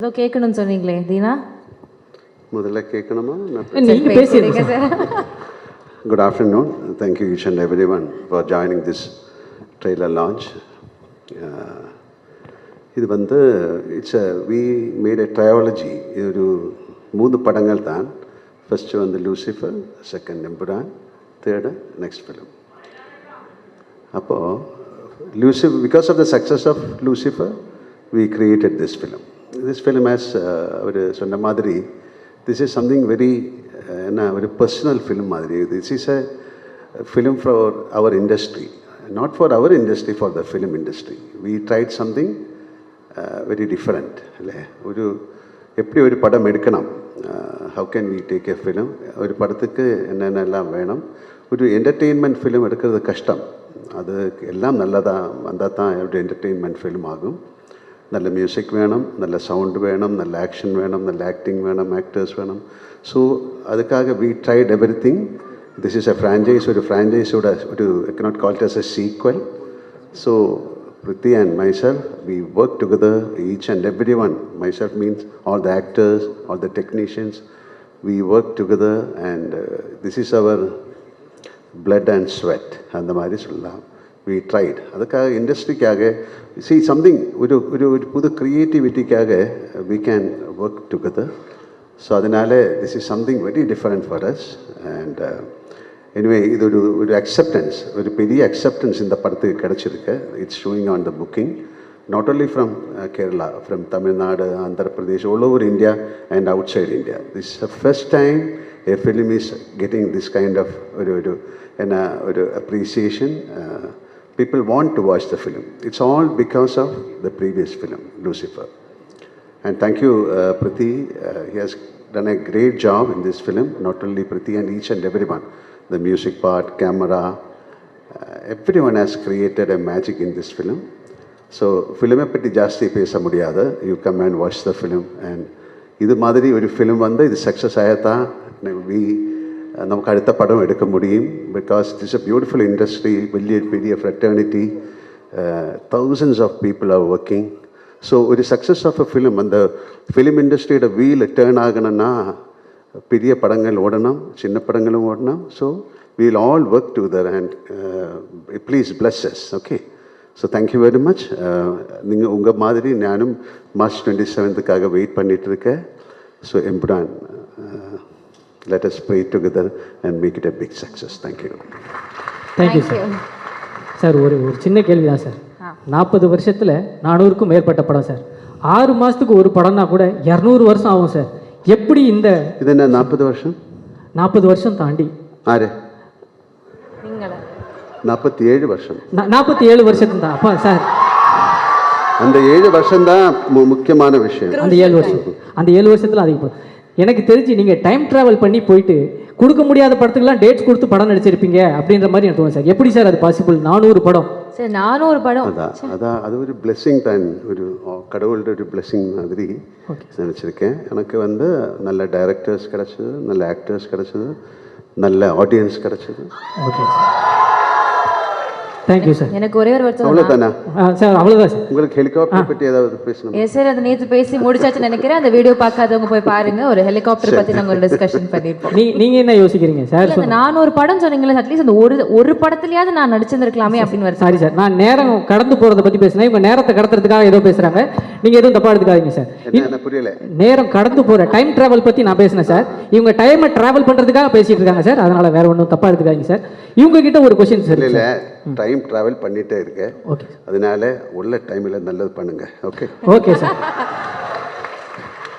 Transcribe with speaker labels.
Speaker 1: ஏதோ கேட்கணும்னு சொன்னீங்களே தீனா,
Speaker 2: முதல்ல கேட்கணுமா?
Speaker 1: நீங்க பேசுறீங்க sir.
Speaker 2: Good afternoon. Thank you each and everyone for joining this trailer launch. இது வந்து we made a trilogy. இது ஒரு 3 படங்கள் தான். ஃபர்ஸ்ட் வந்து Lucifer, second Empuraan, third next film. அப்போது Lucifer, because of the success of Lucifer we created this film. This film has அவர் சொன்ன மாதிரி this is something very என்ன ஒரு பர்சனல் ஃபிலிம் மாதிரி. this is a film for our industry, not for our industry, for the film industry. We tried something very different. இல்லை, ஒரு எப்படி ஒரு படம் எடுக்கணும், how can we take a film, ஒரு படத்துக்கு என்னென்னலாம் வேணும். ஒரு என்டர்டெயின்மெண்ட் ஃபிலிம் எடுக்கிறது கஷ்டம். அது எல்லாம் நல்லதாக வந்தால் தான் ஒரு என்டர்டெயின்மெண்ட் ஃபிலிம் ஆகும். நல்ல மியூசிக் வேணும், நல்ல சவுண்டு வேணும், நல்ல ஆக்ஷன் வேணும், நல்ல ஆக்டிங் வேணும், ஆக்டர்ஸ் வேணும். ஸோ அதுக்காக we tried everything. This is a franchise. ஒரு ஃப்ரான்ச்சைஸோட ஒரு I cannot call it as a sequel. So Priti and myself, we work together, each and everyone. Myself means all the actors, all the technicians. We work together and this is our blood and sweat. அந்த மாதிரி சொல்லலாம். We tried. அதுக்காக இண்டஸ்ட்ரிக்காக see something, ஒரு புது க்ரியேட்டிவிட்டிக்காக we can work together. So அதனால் this is something very different for us. And anyway, இது ஒரு acceptance, ஒரு பெரிய acceptance இந்த படத்துக்கு கிடச்சிருக்கு. It's showing on the booking, not only from Kerala, from Tamil Nadu, Andhra Pradesh, all over India and outside India. This is the first time a film is getting this kind of appreciation. People want to watch the film. It's all because of the previous film, Lucifer. And thank you, Priti. He has done a great job in this film. Not only Priti and each and everyone. The music part, camera, everyone has created a magic in this film. So, film பற்றி ஜாஸ்தி பேச முடியாது. You come and watch the film. And இது மாதிரி ஒரு film வந்து இது success ஆகத்தான் நமக்கு அடுத்த படம் எடுக்க முடியும். Because it is a beautiful industry, பெரிய fraternity, thousands of people are working. So ஒரு சக்ஸஸ் ஆஃப் அ ஃபிலிம், அந்த ஃபிலிம் இண்டஸ்ட்ரியோட வீல் டேர்ன் ஆகணும்னா பெரிய படங்கள் ஓடணும், சின்ன படங்களும் ஓடணும். So we'll all work together and please bless us. Okay, so thank you very much. நீங்கள் உங்கள் மாதிரி நானும் மார்ச் 27th வெயிட் பண்ணிகிட்டு இருக்கேன். So Empuraan, let us pray together and make it a big success. Thank you.
Speaker 3: Thank you, sir. Sir, ஒரு சின்ன கேள்வி தான் சார். 40 வருஷத்தில் 400க்கும் மேற்பட்ட படம் சார். 6 மாதத்துக்கு ஒரு படம்னா கூட 200 வருஷம் ஆகும் சார். எப்படி இந்த
Speaker 2: இது என்ன 40 வருஷம்?
Speaker 3: 40 வருஷம் தாண்டி
Speaker 2: ஆறு 47 வருஷம்.
Speaker 3: 47 வருஷத்துக்கு தான் அப்பா சார்.
Speaker 2: அந்த 7 வருஷம் தான் முக்கியமான விஷயம்.
Speaker 3: அந்த 7 வருஷத்தில் அதிகம். எனக்கு தெரிஞ்சு நீங்கள் டைம் ட்ராவல் பண்ணி போயிட்டு கொடுக்க முடியாத படத்துக்குலாம் டேட்ஸ் கொடுத்து படம் நடிச்சிருப்பீங்க அப்படின்ற மாதிரி எனக்கு தோணும் சார். எப்படி சார் அது பாசிபிள்? 400 படம்
Speaker 1: சார், 400 படம்.
Speaker 2: அதான் அது ஒரு பிளெஸ்ஸிங் தான், ஒரு கடவுளோட ஒரு பிளெஸ்ஸிங் மாதிரி நினச்சிருக்கேன். எனக்கு வந்து நல்ல டைரக்டர்ஸ் கிடச்சிது, நல்ல ஆக்டர்ஸ் கிடச்சிது, நல்ல ஆடியன்ஸ் கிடச்சிது.
Speaker 3: Okay sir, thank you sir.
Speaker 1: எனக்கு ஒரே ஒரு வருத்தம்
Speaker 2: அவ்வளோதானா
Speaker 3: சார்? அவ்வளோதான் சார்.
Speaker 2: உங்களுக்கு ஹெலிகாப்டர் பற்றி ஏதாவது பேசணும்?
Speaker 1: எஸ் சார், அது நேற்று பேசி முடிச்சாச்சு நினைக்கிறேன். அந்த வீடியோ பார்க்காதவங்க போய் பாருங்க. ஒரு ஹெலிகாப்டர் பற்றி நாங்கள் ஒரு டிஸ்கஷன் பண்ணியிருப்போம்.
Speaker 3: நீங்கள் என்ன யோசிக்கிறீங்க சார்?
Speaker 1: 400 படம் சொன்னீங்களே, அட்லீஸ்ட் அந்த ஒரு படத்துலயாவது நான் நடிச்சிருந்திருக்கலாமே அப்படின்னு வருது.
Speaker 3: சாரி சார், நான் நேரம் கடந்து போகிறத பற்றி பேசுனேன். இவங்க நேரத்தை கடத்துறதுக்காக ஏதோ பேசுகிறாங்க. நீங்கள் எதுவும் தப்பா எடுத்துக்காதீங்க சார்.
Speaker 2: புரியல.
Speaker 3: நேரம் கடந்து போகிற டைம் ட்ராவல் பற்றி நான் பேசினேன் சார். இவங்க டைமை ட்ராவல் பண்ணுறதுக்காக பேசிட்டு இருக்காங்க சார். அதனால் வேற ஒன்றும் தப்பா எடுத்துக்காதீங்க சார். இவங்க கிட்ட ஒரு கொஸ்டின் சார்.
Speaker 2: இல்லை, டைம் ட்ராவல் பண்ணிட்டே இருக்கேன். ஓகே, அதனால உள்ள டைமில் நல்லது பண்ணுங்க. Okay,
Speaker 3: okay sir.